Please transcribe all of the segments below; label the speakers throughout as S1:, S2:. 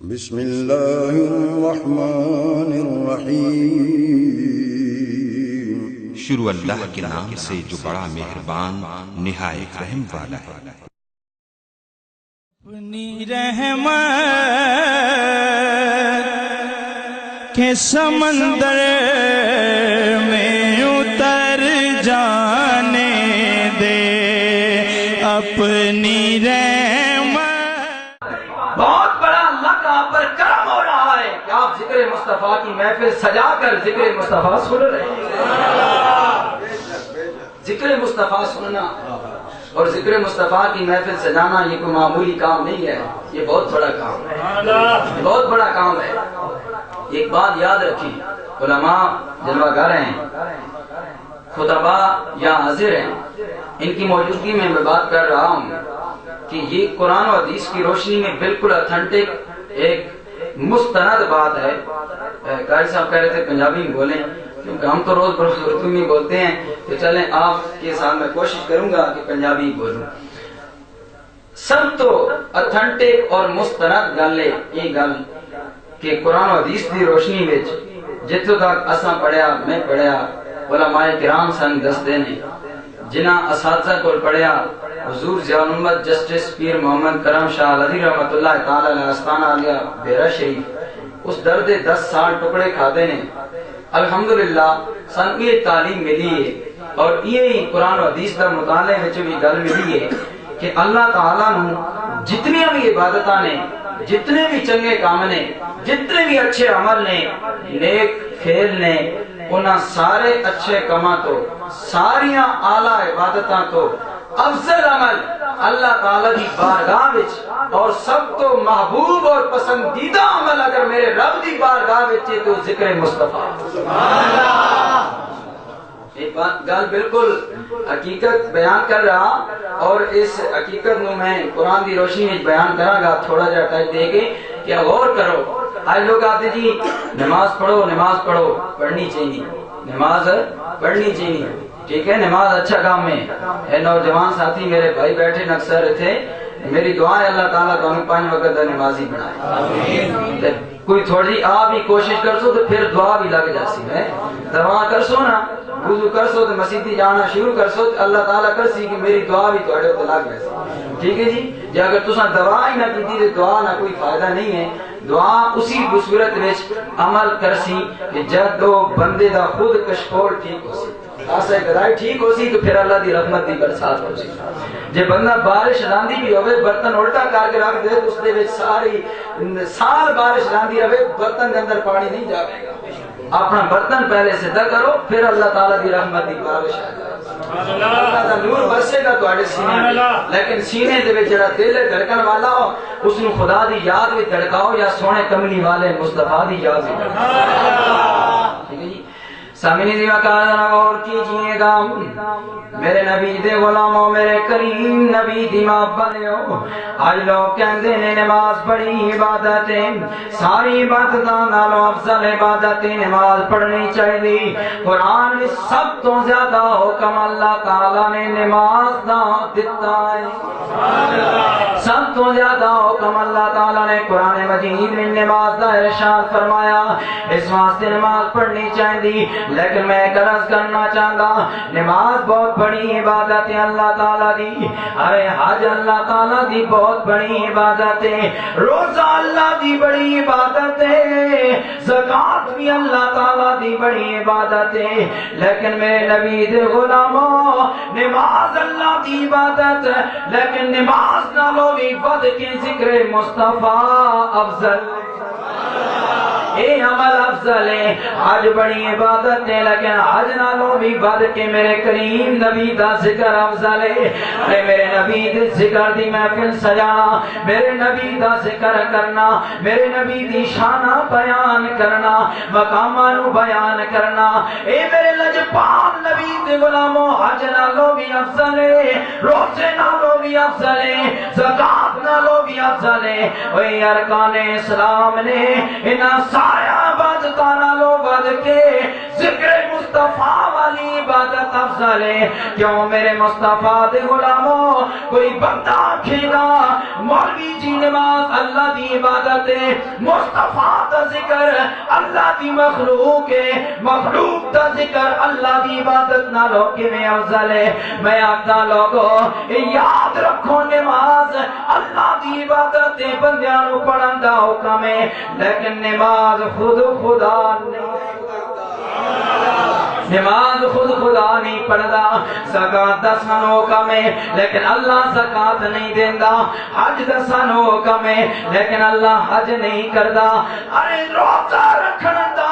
S1: بسم اللہ الرحمن الرحیم۔
S2: شروع اللہ کے نام سے جو بڑا مہربان نہایت رحم والا ہے۔
S3: اپنی رحمت کے سمندر میں اتر جانے دے، اپنی
S4: بہت بڑا اللہ کا آپ پر کرم ہو رہا ہے کہ آپ ذکر مصطفیٰ کی محفل سجا کر ذکر مصطفیٰ سن رہے ہیں۔ ذکر مصطفیٰ سننا اور ذکر مصطفیٰ کی محفل سجانا یہ کوئی معمولی کام نہیں ہے، یہ بہت بڑا کام ہے، بہت بڑا کام ہے۔ ایک بات یاد رکھیں، علماء جلوہ گر ہیں، خطبہ یا حاضر ہیں، ان کی موجودگی میں بات کر رہا ہوں کہ یہ قرآن و حدیث کی روشنی میں بالکل اتھنٹک ایک مستند بات ہے۔ قاری صاحب کہہ رہے تھے پنجابی میں بولیں، کیونکہ ہم تو روز بروز اردو میں بولتے ہیں، تو چلیں آپ کے ساتھ میں کوشش کروں گا کہ پنجابی بولوں۔ سب تو اتھنٹک اور مستند گل ہے یہ گل کہ قرآن و حدیث کی روشنی میں جتوں تک اساں پڑھیا، میں پڑھیا، علماء کرام سن دستے نے، جنہاں اساتذہ کو پڑھیا، حضور ضیاء الامت جسٹس پیر محمد کرم شاہ الہی رحمت اللہ تعالی علیہ آستانہ علیہ بیرہ شریف، اس درد 10 سال ٹکڑے کھاتے نے، الحمدللہ سن یہ تعلیم ملی ہے اور یہی قرآن و حدیث کا مطالعے میں بھی گل ملی ہے کہ اللہ تعالیٰ نو جتنی بھی عبادتاں نے، جتنے بھی چنگے کام نے، جتنے بھی اچھے عمل نے، نیک فعل نے، انہاں سارے اچھے کما تو، ساریاں اعلیٰ عبادتاں تو افضل عمل اللہ تعالیٰ کی بارگاہ وچ اور سب تو محبوب اور پسندیدہ عمل اگر میرے رب کی بارگاہ وچ ہے تو ذکر مصطفیٰ۔ ایک بات گل بالکل حقیقت بیان کر رہا اور اس حقیقت نو میں قرآن دی روشنی میں بیان کراں گا، تھوڑا جا ٹائم دے کے کہ غور کرو۔ آج لوگ آتے جی نماز پڑھو، نماز پڑھو، پڑھنی چاہیے، نماز پڑھنی چاہیے، ٹھیک ہے، نماز اچھا کام ہے۔ نوجوان ساتھی میرے بھائی بیٹھے اکثر تھے، میری دعا ہے اللہ تعالیٰ تمہیں 5 وقت کا نمازی بنائے۔ کوئی تھوڑی آپ بھی کوشش کر سو تو پھر دعا بھی لگ جاسی ہے، دعا کر سو نا، وضو کر سو تو مسیدی جانا شروع کر سو، اللہ تعالیٰ کر سی کہ میری دعا بھی تھوڑے تو لگ جاسی، ٹھیک ہے جی۔ جی اگر تساں دعا ہی نہ کی تو دعا نہ کوئی فائدہ نہیں ہے۔ دعا اسی صورت وچ عمل کرسی کہ جب دو بندے دا خود کشکول ٹھیک ہو سی، خاصہ گدائی ٹھیک ہو سی تو پھر اللہ دی رحمت دی برسات ہو سی۔ جب بندہ بارش راندی بھی ہوئے، برتن الٹا کر کے رکھ دے تو اس دے وچ ساری سال بارش راندی رہے، برتن کے اندر پانی نہیں جاوے گا۔ اپنا برتن پہلے سیدھا کرو، پھر اللہ تعالیٰ دی رحمت دی بارش آ جائے، اللہ دا نور برسے گا تواڈے سینے میں۔ لیکن سینے دے وچ جڑا دل دھڑکن والا ہو، اس نو خدا دی یاد وچ دھڑکاؤ یا سونے کملی والے مصطفیٰ دی یاد وچ دھڑکاؤ، ٹھیک ہے جی۔ سامنے دیوا کہا غور کیجئے گا، میرے نبی دے غلاموں، میرے کریم نبی دی محبت ہو۔ آج لوگ کہندے نے نماز بڑی عبادت ہے، ساری عبادتاں نالوں افضل عبادت ہے، نماز پڑھنی چاہیے۔ قرآن میں سب تو زیادہ حکم اللہ تعالیٰ نے نماز دا دیتا ہے، سب تو زیادہ حکم اللہ تعالیٰ نے قرآن مجید میں نماز دا ارشاد فرمایا، اس واسطے نماز پڑھنی چاہیے۔ لیکن میں ایک عرض کرنا چاہتا، نماز بہت بڑی عبادت ہے اللہ تعالیٰ دی، ارے حج اللہ تعالیٰ دی بہت بڑی عبادت ہے، روزہ اللہ دی بڑی عبادت ہے، زکوٰۃ بھی اللہ تعالیٰ دی بڑی عبادت ہے، لیکن میرے نبی دے غلاموں، نماز اللہ دی عبادت ہے، لیکن نماز نالوں بھی بد کے ذکر مصطفیٰ افضل، اے عمل افضل ہے۔ آج بڑی عبادت ہے لیکن آج نالوں بھی بد کے میرے کریم نبی دا ذکر افضل ہے۔ اے میرے نبی دے ذکر دی محفل سجانا، میرے نبی دا ذکر کرنا، میرے نبی دی شانہ بیان کرنا، مقاماں نو بیان کرنا، اے میرے لجپال نبی دے غلاموں، حج نالوں بھی افضل ہے، روزے نالوں بھی افضل ہے، زکوٰۃ نالوں بھی افضل ہے۔ اے ارکان اسلام نے انہاں سارے عبادتاں نالوں بد کے ذکر مصطفیٰ والی دی عبادت افضل ہے؟ کیوں میرے مصطفیٰ دے غلاموں کوئی بندہ آکھے گا مولوی جی نماز اللہ دی عبادت ہے، مصطفیٰ دا ذکر اللہ دی مخلوق ہے، مخلوق دا ذکر اللہ دی عبادت نہ لوکے میں افضل ہے؟ میں آتا لوگو یاد رکھو نماز اللہ دی عبادت ہے، بندیاں نو پڑھن دا حکم ہے، لیکن نماز خود خدا نہیں، نماز خود خدا نہیں پڑھدا، زکات دا سانو حکم ہے لیکن اللہ زکات نہیں دیندا، حج دا سانو حکم ہے لیکن اللہ حج نہیں کردا، ارے روزہ رکھن دا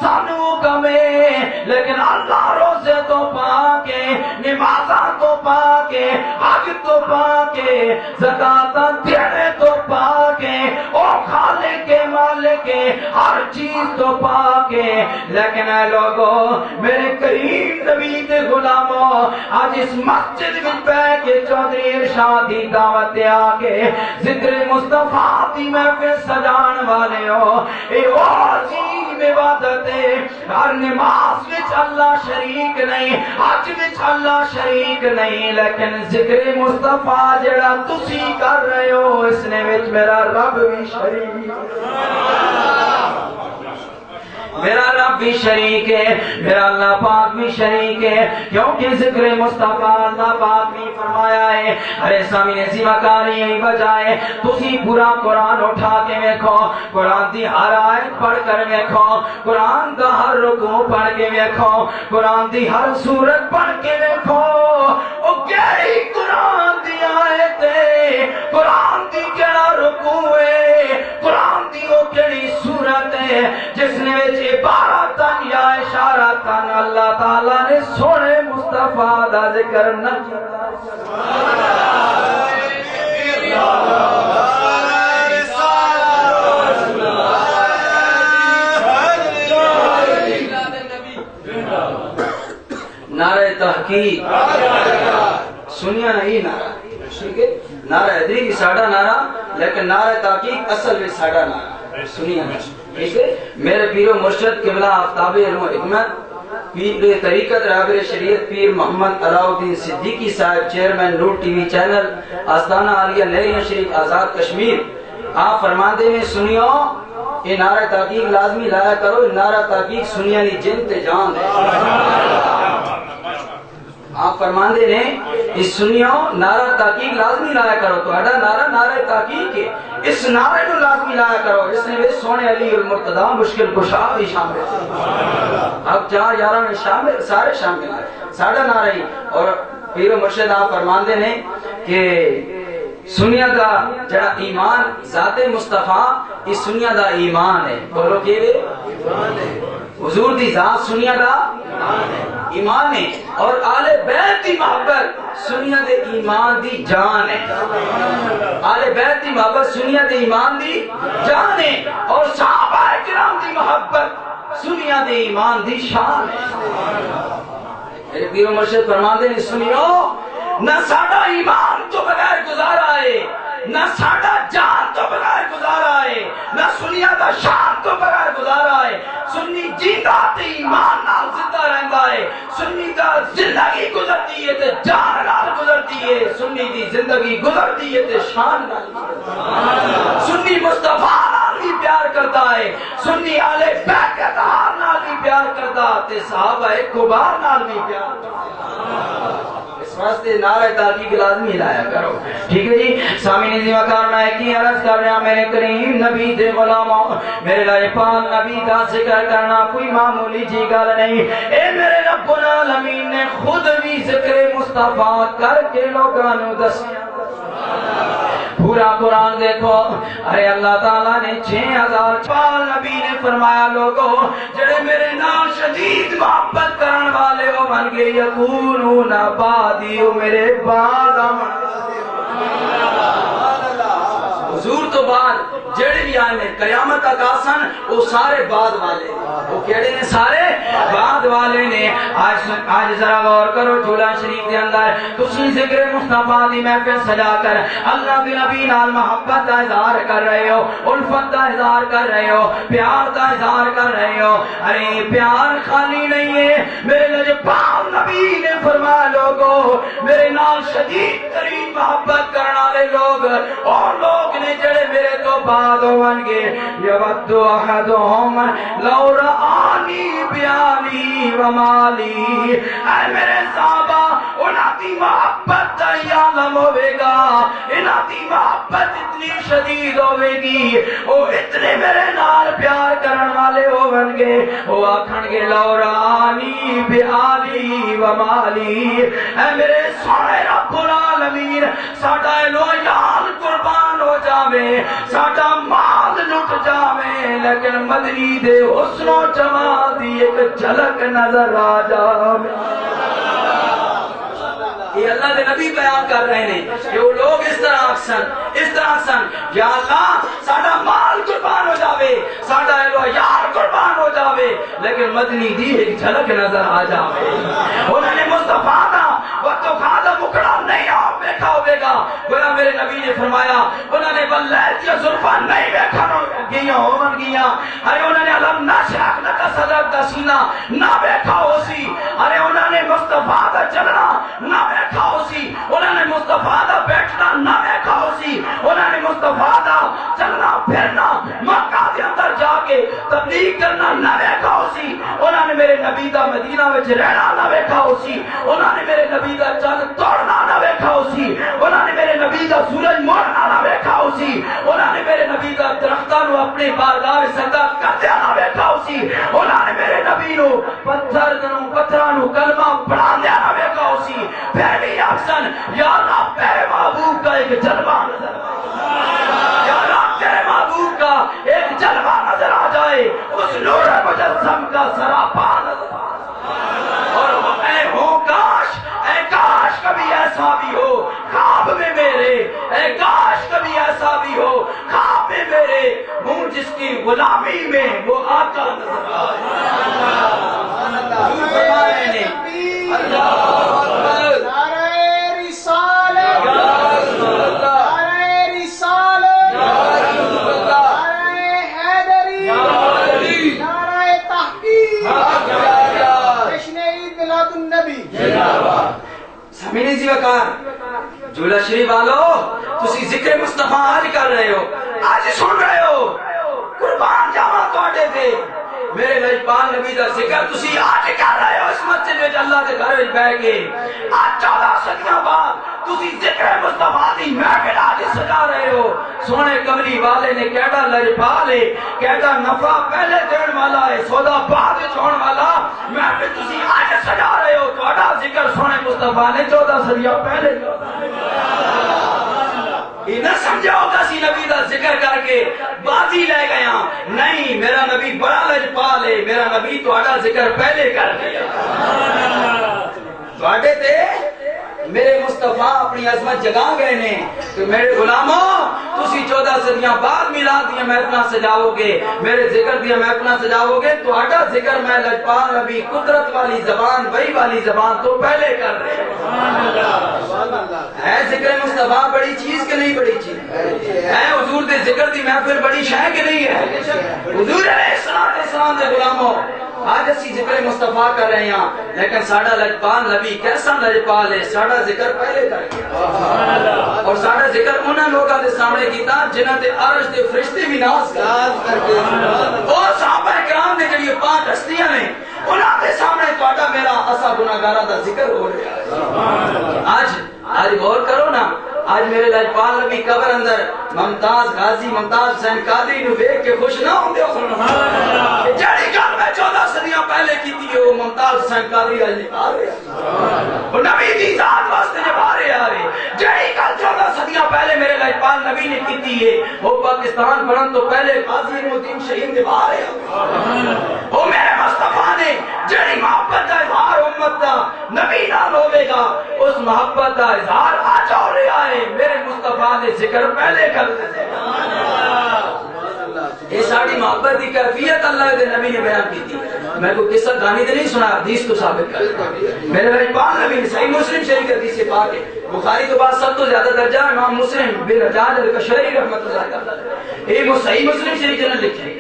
S4: سانو حکم ہے لیکن اللہ روزے تو پا کے، نمازاں تو پا کے، حج تو پا کے، زکاتاں دینے تو پا کے، او خالق کے مالک کے ہر چیز تو پا کے، لیکن اے لوگو میرے کریم نبی دے غلاموں آج اس مسجد میں بیٹھ کے چودھری ارشاد دی دعوت دے آگے ذکر مصطفیٰ دی محفل سجان والے ہو، اے او عظیم عبادت ہے، ہر نماز وچ اللہ شریک نہیں، حج وچ اللہ شریک نہیں، لیکن ذکر مصطفیٰ جڑا تسی کر رہے ہو اس نے وچ میرا رب بھی شریک، میرا رب بھی شریک ہے، میرا اللہ پاک بھی شریک ہے، کیونکہ ذکر مصطفیٰ اللہ پاک نے فرمایا ہے۔ ارے سامنے ایسی مکانی یہی بجائے تسی پورا قرآن اٹھا کے ویکھو، قرآن دی ہر آیت پڑھ کر ویکھو، قرآن دا ہر رکوع پڑھ کے ویکھو، قرآن دی ہر سورت پڑھ کے ویکھو، او کیڑی قرآن دی آیت ہے، قرآن دی کیڑا رکوع ہے، قرآن دی او کیڑی سورت ہے جس نے عبارتاً یا اشارتاً اللہ تعالیٰ نے سونے مصطفیٰ دا ذکر نہ نعرہ تحقیق سنیا نہیں نعرہ، ٹھیک ہے، نعرہ حیدری بھی ساڑھا نعرہ لیکن نعرہ تحقیق اصل بھی ساڑھا نعرہ سنیا نہیں، ٹھیک ہے۔ میرے پیر و مرشد قبلہ آفتاب علم و حکمت پیر طریقت رہبر شریعت پیر محمد علاء الدین صدیقی صاحب چیئرمین نور ٹی وی چینل آستانہ عالیہ لہریاں شریف آزاد کشمیر، آپ فرماندے میں سنیو یہ نعرہ تحقیق لازمی لایا کرو، نعرہ تحقیق سنیا نہیں جن تے جان ہے، آپ فرماندے نے اس سنیو نعرہ تحقیق لازمی لایا کرو، تو اڈا نعرہ نعرہ تحقیق ہے، اس نعرے کو لازمی لایا کرو، اس نے سونے علی المرتضیٰ مشکل کشا بھی شامل ہے، اب 4/11 میں شامل سارے شامل ہیں، ساڑھا نعرہ ہی، اور پیر و مرشد آپ فرماندے نے کہ سنیا دا جڑا ایمان ذات مصطفیٰ اس سنیا دا ایمان ہے، بولو کہ ایمان ہے، حضور دی ذات سنیا دا ایمان ہے، اور آل بیت دی محبت سنیا دے ایمان دی جان ہے، آل بیت دی محبت سنیا دے ایمان دی جان ہے، اور صحابہ کرام دی محبت سنیا دے ایمان دی شان ہے۔ میرے پیر و مرشد فرماندے نے سنیو نہ ساڑا ایمان تو بغیر گزارا ہے، نہ ساڑا جان تو بغیر گزارا ہے، نہ سنیا دا شان تو بغیر گزارا ہے، سنی جیندہ تے ایمان نال زندہ رہندا ہے، سنی دا زندگی گزرتی ہے تے جان نال گزرتی ہے، سنی دی زندگی گزرتی ہے تے شان نال سنی مصطفیٰ نال بھی پیار کرتا ہے، سنی آل بیت اطہار نال بھی پیار کرتا تے صحابہ کبار نال بھی پیار کرتا، اس واسطے نعرہ تحقیق لازمی لایا کرو، ٹھیک ہے جی۔ سامعین عزیز وقار میں کی عرض کر رہا میرے کریم نبی دے غلاموں، میرے لائے پاک نبی دا ذکر کرنا کوئی معمولی جی گل نہیں، اے میرے رب العالمین نے خود بھی ذکر مصطفیٰ کر کے لوگاں نو دسیا، پورا قرآن دیکھو، ارے اللہ تعالیٰ نے 6000 پال نبی نے فرمایا لوگو جڑے میرے نام شدید محبت کرن والے ہو بن گئے یکونون بعدی ہو میرے بعد آمن، حضور تو تو بعد جڑے بھی آئے نے قیامت تک آسن وہ سارے بعد والے وہ کہڑے نے سارے بعد والے نے آج ذرا غور کرو جھولا شریف کے اندر تسی ذکر مصطفیٰ دی محفل سجا کر اللہ کے نبی نال محبت کا اظہار کر رہے ہو الفت کا اظہار کر رہے ہو پیار کا اظہار کر رہے ہو ارے پیار خالی نہیں ہے میرے لجپال نبی نے فرمایا لوگو میرے نال شدید ترین محبت کرنے والے لوگ اور لوگ نے جڑے میرے تو بعد ہون گے یود احدہم لو رآنی بیانی ومالی اے میرے صحابہ انہاں دی محبت دا عالم ہوئے گا انہاں دی محبت اتنی شدید ہوئے گی وہ اتنے میرے نال پیار کرن والے ہون گے وہ آکھن گے لو رآنی بیانی ومالی اے میرے سونے رب العالمین ساڈا لویال قربان ہو جاوے ساڈا مال لٹ جاوے لیکن مدنی دے حسن و جمال دی ایک جھلک نظر آ جاوے یہ اللہ دے نبی بیان کر رہے ہیں کہ وہ لوگ اس طرح سن یا اللہ ساڈا مال قربان ہو جاوے ساڈا یار قربان ہو جاوے لیکن مدنی دی ایک جھلک نظر آ جاوے انہوں نے مصطفیٰ دا وقتو کھادا مکڑا نہیں بیٹھا ہوئے گا گویا میرے نبی نے فرمایا انہوں نے بلیت یا ظلفہ نہیں بیٹھا گیا ہومن گیا ارے انہوں نے علم ناشاک نکا صدق کا سینہ نہ بیٹھا ہو سی ارے انہوں نے مصطفیٰ دا چلنا نہ بیٹھا ہو سی انہوں نے مصطفیٰ دا بیٹھنا نہ بیٹھا ہو سی انہوں نے مصطفیٰ دا چلنا پھرنا مکہ دے اندر جا کے تبلیغ کرنا نہ بیٹھا ہو سی انہوں نے میرے نبی دا مدینہ وچ رہنا نہ بیٹھا ہو سی انہوں نے میرے نبی دا چل توڑنا نہ بیٹھا ہو سی انہوں نے میرے نبی دا سورج موڑنا نہ بیٹھا ہو سی انہوں نے میرے نبی دا درختاں نو اپنی بارگاہ وچ سجدہ کردیا نہ بیٹھا ہو سی انہوں نے میرے نبی نو پتھراں نو کلمہ پڑھاندیا نہ بیٹھا ہو سی پھر بھی اکثر یا اللہ میرے محبوب کا ایک جلوہ نظر یا اللہ تیرے محبوب کا ایک جلوہ نظر آ جائے اس نور مجسم کا سراپا نظر اور اے کاش کبھی ایسا بھی ہو خواب میں میرے اے کاش کبھی ایسا بھی ہو خواب میں میرے ہوں جس کی غلامی میں وہ آقا نظر آئے سمینے سی وقار جھولا شریف والو تسی ذکر مصطفیٰ آج کر رہے ہو آج سن رہے ہو قربان جاواں تواڈے تے میرے لجپال نبی دا ذکر تسی آج کر رہے ہو اس مسجد وچ اللہ دے گھر وچ بیٹھ کے آج 14 صدیاں بعد تسی ذکر مصطفیٰ دی محفل آج سجا رہے ہو سونے کملی والے نے کیڑا لجپال ہے کیڑا نفع پہلے دین والا ہے سودا بعد وچ ہون والا محفل تسی آج سجا رہے ہو تہاڈا ذکر سونے مصطفیٰ نے 14 صدیاں پہلے یہ نہ سمجھاؤ کسی نبی دا ذکر کر کے بازی لے گیا نہیں میرا نبی بڑا لجپال ہے میرا نبی تہاڈا ذکر پہلے کر دیا تہاڈے تے میرے مصطفیٰ اپنی عظمت جگا گئے نے کہ میرے غلاموں تسی 14 صدیاں بعد میلاد دیا محفلاں سجاؤ گے میرے ذکر دیا محفلاں سجاؤ گے تو آٹا ذکر میں لجپال نبی قدرت والی زبان وہی والی زبان تو پہلے کر رہے ہے ذکر مصطفیٰ بڑی چیز کہ نہیں بڑی چیز ہے حضور دے ذکر دی محفل بڑی شے کہ نہیں ہے حضور علیہ السلام دے غلاموں آج اسی ذکر مصطفیٰ کر رہے ہیں لیکن ساڑھا لجپال نبی کیسا لجپال ہے ساڑھا ذکر پہلے کر گیا اور ساڑھا ذکر انہاں لوگاں دے سامنے کیتا جنہاں تے عرش دے فرشتے بھی ناز کر کے اور صحابہ کرام نے جڑی 5 ہستیاں نے انہاں دے سامنے تہاڈا میرا اسا گناہگاراں دا ذکر ہو رہا ہے آج غور کرو نا آج میرے لجپال نبی قبر اندر ممتاز غازی ممتاز حسین قادری نو دیکھ کے خوش نہ ہوندے ہو جڑی گل میں 14 صدیاں پہلے کیتی ہے وہ ممتاز حسین قادری اج نکا رہے ہیں وہ نبی دی ذات واسطے نبھا رہے آ رہے جڑی گل 14 صدیاں پہلے میرے لجپال نبی نے کیتی ہے وہ پاکستان بنن تو پہلے قاضی نعمتین شہید نبھا رہے ہیں وہ میرے مصطفیٰ نے جڑی محبت کا اظہار امت دا نبی نال ہوے گا اس محبت کا اظہار آج ہو رہا ہے میرے مصطفیٰ نے ذکر پہلے کر دے یہ ساری محبت کی کیفیت اللہ کے نبی نے بیان کی تھی. میں کوئی قصہ کہانی تو نہیں سنا, حدیث تو ثابت کر. میرے بھائی پاک نبی نے صحیح مسلم شریف کی حدیث سے پاک ہے, بخاری کے بعد سب تو زیادہ درجہ امام مسلم بن حجاج القشیری رحمۃ اللہ علیہ, یہ صحیح مسلم شریف نے لکھے.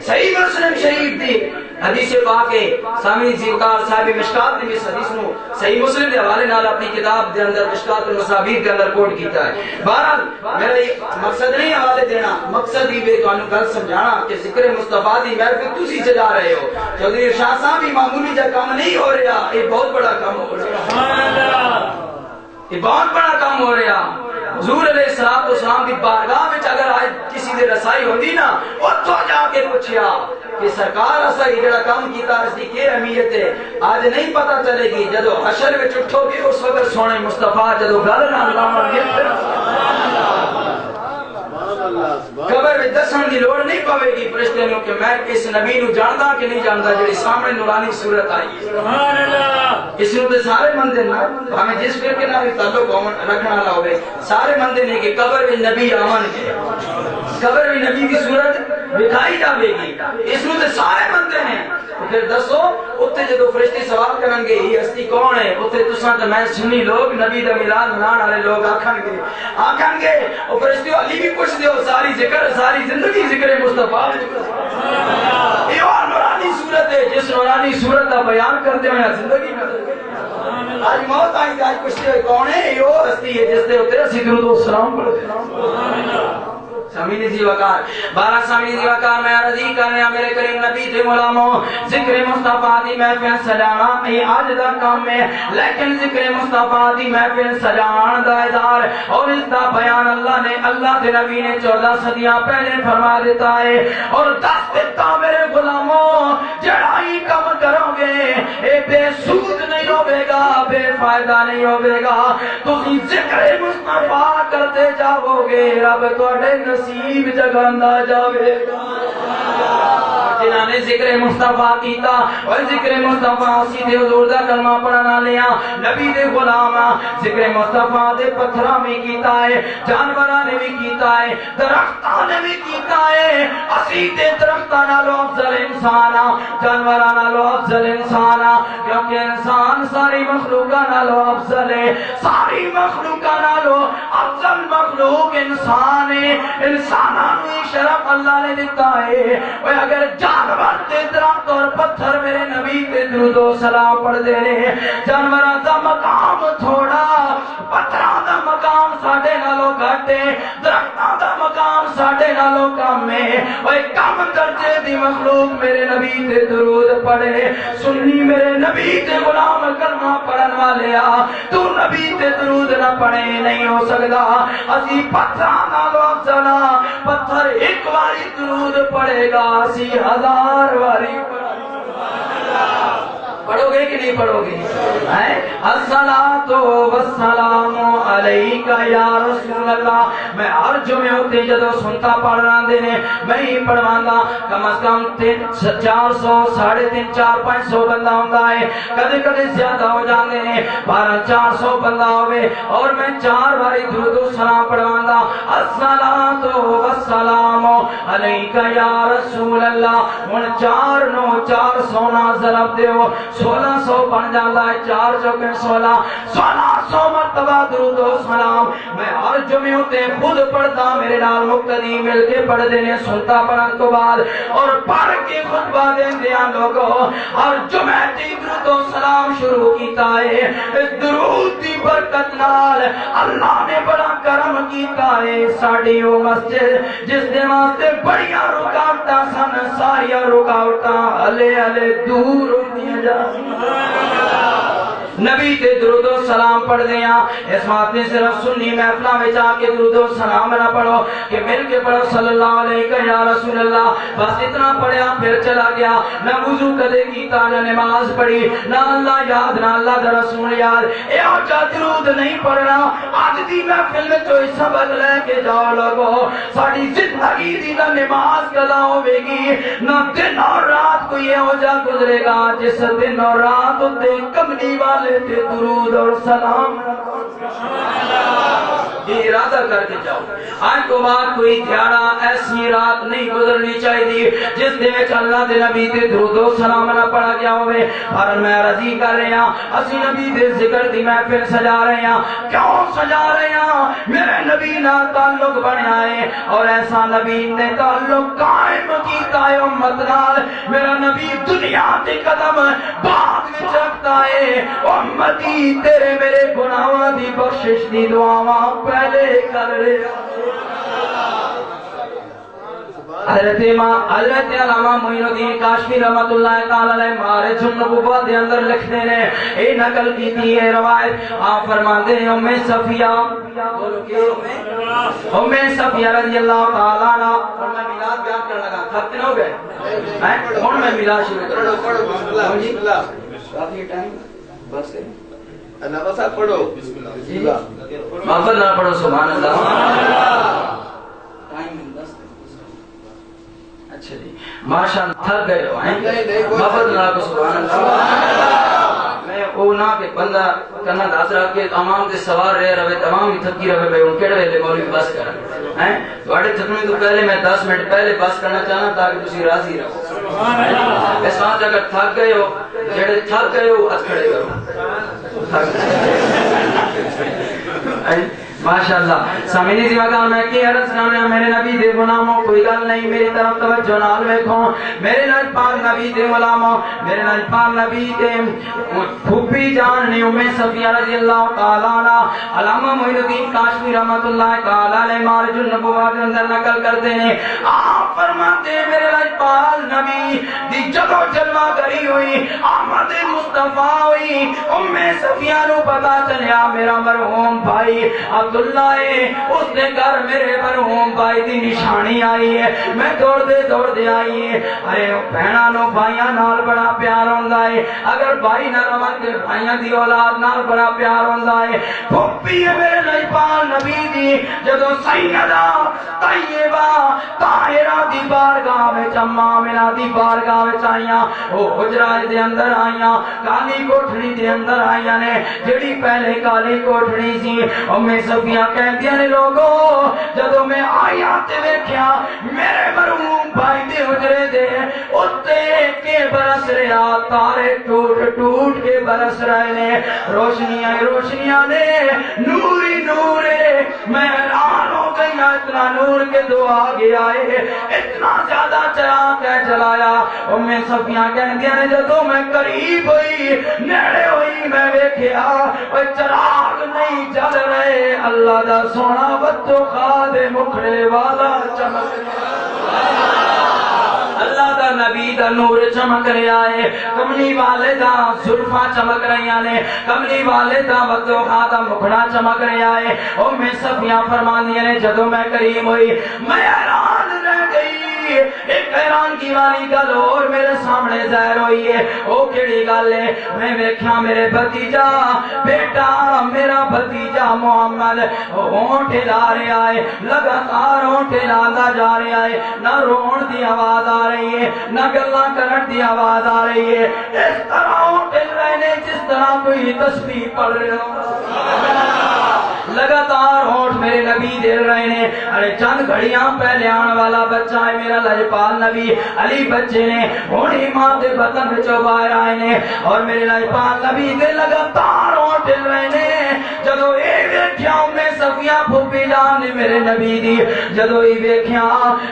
S4: صحیح مسلم شریف دی حدیث پاک ہے. سامعین زیوکار صاحب مشکات نے اس حدیث کو صحیح مسلم کے حوالے نال اپنی کتاب دے اندر مشکات المصابیح کے اندر کوٹ کیتا ہے. بہرحال میرا یہ مقصد نہیں حوالے دینا, مقصد یہ ہے تانوں گل سمجھانا کہ ذکر مصطفیٰ دی محفل تسی چلا رہے ہو. چودھری ارشاد صاحب یہ معمولی جا کام نہیں ہو رہا, یہ بہت بڑا کام ہو رہا. سبحان اللہ, یہ بہت بڑا کام ہو رہا. حضور علیہ السلام والسلام کی بارگاہ میں اگر آج کسی دے رسائی ہوندی نا, اتھوں جا کے پوچھیا کہ سرکار اسا یہ جڑا کام کیتا اس دی کی اہمیت ہے, آج نہیں پتہ چلے گی. جدو حشر وچ اٹھو گے اس وقت سونے مصطفیٰ جدو گل نال لاون گے قبر میں دسن دی لوڑ نہیں پوے گی فرشتے نوں کہ میں اس نبی نو جاندا کہ نہیں جاندا جڑی سامنے نورانی صورت آئی ہے. سبحان اللہ, اس نو تے سارے مندے نا ہمیں جس فرقے نال تعلق رکھنا والا ہوے سارے مندے نے کہ قبر میں نبی آون گے, قبر میں نبی کی صورت دکھائی جاوے گی. اس نو تے سارے مندے نے. پھر دسو اتنے جدو فرشتے سوال کرن گے یہ ہستی کون ہے, اتنے تساں تے میں سنی لوگ نبی دا میلاد منان والے لوگ آکھن گے او فرشتے علی بھی پوچھ دیو ساری ذکر ساری زندگی ذکر مصطفیٰ. یہ اور نورانی صورت ہے جس نورانی صورت کا بیان کرتے ہوئے زندگی میں آج موت آئی آج پوچھتے ہوئے کون ہے, یہ وہ ہستی ہے جس نے اتنے اسی درود و سلام پڑھتے ہیں. سامعین جی وقار 12 سامعین جی وقار میں عرضی کر رہا میرے کریم نبی تے غلاموں, ذکر مصطفیٰ دی محفل سجانا یہ آج دا کام ہے, لیکن ذکر مصطفیٰ دی محفل سجان دا اظہار اور اس دا بیان اللہ دے نبی نے 14 صدیاں پہلے فرما دیتا ہے اور دس دیتا میرے غلاموں جڑا ہی کم کرو گے اے بے سود نہیں ہوے گا, بے فائدہ نہیں ہوے گا. تسی ذکر مصطفیٰ کرتے جاؤ گے رب تواڈے نصیب جگاندا جاوے گا. جنہاں نے ذکر مصطفیٰ کیتا اور ذکر مصطفیٰ سیدھے حضور دا کلمہ پڑھنا لیا نبی دے غلام ذکر مصطفیٰ دے پتھراں میں کیتا ہے, جانوراں نے بھی کیتا ہے, درختاں نے بھی کیتا ہے. اسی تے درختاں نالوں افضل انسان, جانوراں نالوں افضل انسان, کیونکہ انسان ساری مخلوقاں نالوں افضل ہے. ساری مخلوقاں نالوں افضل مخلوق انسان ہے. انساناں نوں شرف اللہ نے دیتا ہے. اور اگر جانور تے درخت اور پتھر میرے نبی پہ درود و سلام پڑھ دے رہے, جانوراں دا مقام تھوڑا, پتھراں دا مقام ساڈے نالوں گھٹ ہے, درختاں دا مقام ساڈے نالوں کم ہے. اوے کم درجے دی مخلوق میرے نبی تے درود پڑھے. سنی میرے نبی تے غلام کلمہ پڑھن والے آ, تو نبی تے درود نہ پڑھے نہیں ہو سکدا. اسی پتھراں نالوں افضل, پتھر ایک باری درود پڑھے گا اسی 1000 باری پڑھو گے کہ نہیں پڑھو گے؟ الصلاۃ والسلام علیک یا رسول اللہ. میں ہر جمعے ہوتے جدو سنتا پڑھ رہا دے نے میں ہی پڑھواندا, کم از کم 400 350 400 بندہ ہوندا ہے, کدے کدے زیادہ ہو جاندے نے, 1200 بندہ ہوے اور میں 4 باری درود و سلام پڑھواندا. الصلاۃ والسلام علیک یا رسول اللہ. ہن 4 9 400 نہ ضرب دیو 1600 بن جاتا ہے, 4 چوکے 16 1600 مرتبہ درود و سلام میں ہر جمعے ہوتے خود پڑھتا, میرے نال مقتدی مل کے پڑھ دینے سنتا پڑھن تو بعد اور پڑھ کے خطبہ دین دیا لوگوں ہر جمعے دی درود و سلام شروع کیتا ہے. درود دی برکت نال اللہ نے بڑا کرم کیتا ہے. ساڈی وہ مسجد جس دے واسطے بڑیاں رکاوٹاں سن, ساری رکاوٹاں ہلے ہلے دور ہوندیاں جا. نبی تے درود و سلام پڑھ دیاں. اس واسطے صرف سنی محفلاں وچ آ کے درود و سلام نہ پڑھو کہ مل کے پڑھو صلی اللہ علیہ یا رسول اللہ, بس اتنا پڑھیا پھر چلا گیا, نہ وضو کدے کیتا, نہ نماز پڑھی, نہ اللہ یاد, نہ اللہ دا رسول یاد. اے اچھا درود نہیں پڑھنا. اج دی محفل وچ کوئی سبق لے کے جاؤ لوگو, ساڈی زندگی دی نہ نماز قضا ہوے گی, نہ دن اور رات کوئی ہو جا گزرے گا جس دن اور رات تے کملی والے تے درود اور سلام یہ ارادہ کر کے جاؤ. آج کو بعد کوئی دیارہ ایسی رات نہیں گزرنی چاہیے جس دے میں اللہ دے نبی تے درود و سلام نہ پڑھا گیا ہوئے. اور میں رضی کر رہے ہیں اسی نبی دے ذکر دی محفل سجا رہے ہیں. کیوں سجا رہے ہیں؟ میرے نبی نہ تعلق بنیا ہے اور ایسا نبی نے تعلق قائم کیتا ہے امت نال. میرا نبی دنیا تے قدم بعد میں رکھتا ہے. امتی تیرے میرے گناہاں دی بخشش دی دعاواں پہلے کر رہے. حضرت علامہ معین الدین کاشمی رحمت اللہ تعالی علیہ معارج النبوہ دے اندر لکھتے ہیں اے نقل کیتی ہے روایت. آپ فرماتے ہیں ام صفیہ رضی اللہ تعالی عنہ. اور میں میلاد بیان کرنے لگا تھک نہ ہو گئے اور میں میلاد شروع کروں جی کافی ٹائم بس اللہ صاحب پڑھو بسم اللہ محمد نہ پڑھو سبحان اللہ. اچھا جی ماشاءاللہ تھک گئے ہو ہیں محمد نہ کو سبحان اللہ. میں او نہ کہ بندہ کرنا دس رکھ کے تمام دے سوار رہے رہے تمام ہی تھکی رہے بھائی ان کیڑے ویلے مولوی بس کرن ہیں تواڈے تھکنے تو پہلے میں 10 منٹ پہلے بس کرنا چاہنا تاکہ تسی راضی رہو. سبحان اللہ. اس وقت اگر تھک گئے ہو جڑے تھک گئے ہو ہاتھ کھڑے کرو ماشاءاللہ. سامنے دی وگا میں کہ عرض کرنا میرے نبی دے غلاموں کوئی گل نہیں میری طرف توجہ نال دیکھو. میرے نال پاک نبی دے غلاموں میرے نال پاک نبی دے پھوپھی جان نے ام صفیہ رضی اللہ تعالی عنہ علامہ معین الدین کاشمی رحمت اللہ تعالی علیہ معارج النبوہ دے اندر نقل کرتے ہیں. آپ فرماتے ہیں میرے نال پاک نبی دی جدو جلوہ گری ہوئی آمد مصطفیٰ ہوئی ام صفیہ نو پتہ چلیا میرا مرحوم بھائی عبداللہ ہے اس نے گھر میرے مرحوم بھائی دی نشانی آئی ہے. میں دوڑ دے آئی ہے. ارے بہناں نو بھائیاں نال بڑا پیار ہوندا ہے. اگر بھائی نہ رون تے بھائیاں دی اولاد نال بڑا پیار ہوندا ہے. پھوپھی ہے میرے نبی پاک نبی دی جدوں سیدہ طیبہ طاہرہ دی بارگاہ وچ اماں آمنہ دی بارگاہ وچ آئیاں او حجرہ دے اندر آئیاں کالی کوٹھڑی دے اندر آئیاں نے جڑی پہلے کالی کوٹھڑی سی ام صفیہ کہندی نے لوگوں جدوں میں آیا تے ویکھیا میرے مرحوم بھائی دے حجرے دے اوتے کے برس رہا تارے ٹوٹ کے برس رہے نے روشنیاں نے نوری میں حیران ہو گئی اتنا نور کے دو آگے آئے اتنا زیادہ چراغ ہے جلایا. ام صفیہ کہندی نے جدوں میں قریب ہوئی نیڑے ہوئی میں ویکھیا او چراغ نہیں جل رہے اللہ دا سونا بچو خاد مکھڑے والا چمک اللہ دا نبی دا نور چمک رہا ہے. کملی والے دا زلفاں چمک رہی نے کملی والے دا بچو خاد مکھڑا چمک رہا ہے. ام صفیہ فرماندی نے جدوں میں قریب ہوئی میں حیران رہ گئی. ایک حیران کی والی گل اور میرے سامنے ظاہر ہوئی ہے. او کیڑی گل ہے؟ میں ویکھیا میرے بھتیجا بیٹا میرا بھتیجا محمد ہونٹ لا رہا ہے لگاتار ہونٹ لاتا جا رہا ہے. نہ رون دی آواز آ رہی ہے نہ گلاں کرن دی آواز آ رہی ہے. اس طرح ہونٹ رہے نے جس طرح کوئی تسبیح پڑھ رہے ہو. لگاتار ہونٹ میرے نبی دے رہے نے. ارے چند گھڑیاں پہلے آن والا بچہ ہے میرا لجپال نبی علی بچے نے ہونی ماں دے بطن وچوں باہر آئے نے اور میرے لجپال نبی دے لگاتار ہونٹ رہے نے. جدو اے ویکھیا ام صفیہ پھوپھی جان نے میرے نبی دی جدو اے ویکھیا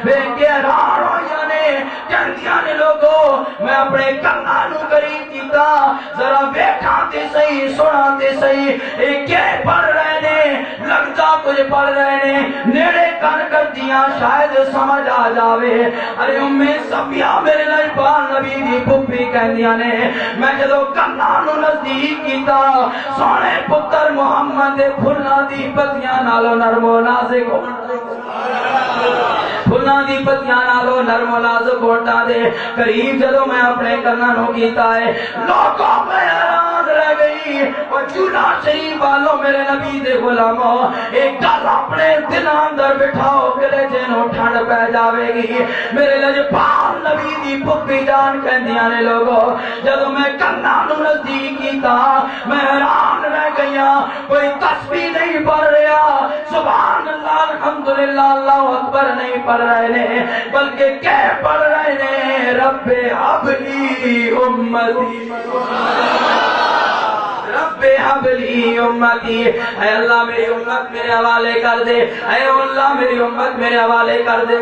S4: ویکھ کے حیران ہو جانے کہندیاں نے لوگوں میں اپنے کنا نو قریب کیتا ذرا ویکھاں تے صحیح سنا تے صحیح اے کیا پڑھ رہے نے لگتا کچھ پڑھ رہے نے نیڑے کن کر دیا شاید سمجھ آ جاوے. ارے ام صفیہ میرے لجپال نبی دی پھوپھی کہندیاں نے میں جدو کنا نو نزدیک کیتا سونے پتر محمد دے پھلاں دی پتیاں نالو نرم و نازک پھلاں دی پتیاں نالو نرم و نازک ہوٹاں دے قریب جدو میں اپنے کنا نو کیتا ہے لوگوں میں حیران رہ گئی. اور چولہا شریف والوں میرے نبی دے غلاموں ایک گل اپنے دل اندر بٹھاؤ کرے جنوں ٹھنڈ پہ جاوے گی میرے لجپال نبی دی پھپھی جان کہندیاں نے لوگوں جدوں میں کنا نو نزدیک کیتا میں حیران رہ گیا کوئی تسبیح نہیں پڑھ رہا سبحان اللہ الحمدللہ اللہ اکبر نہیں پڑھ رہے نے بلکہ کہہ پڑھ رہے نے رب حبلی امتی رب حبلی امتی اے اللہ میری امت میرے حوالے کر دے اے اللہ میری امت میرے حوالے کر دے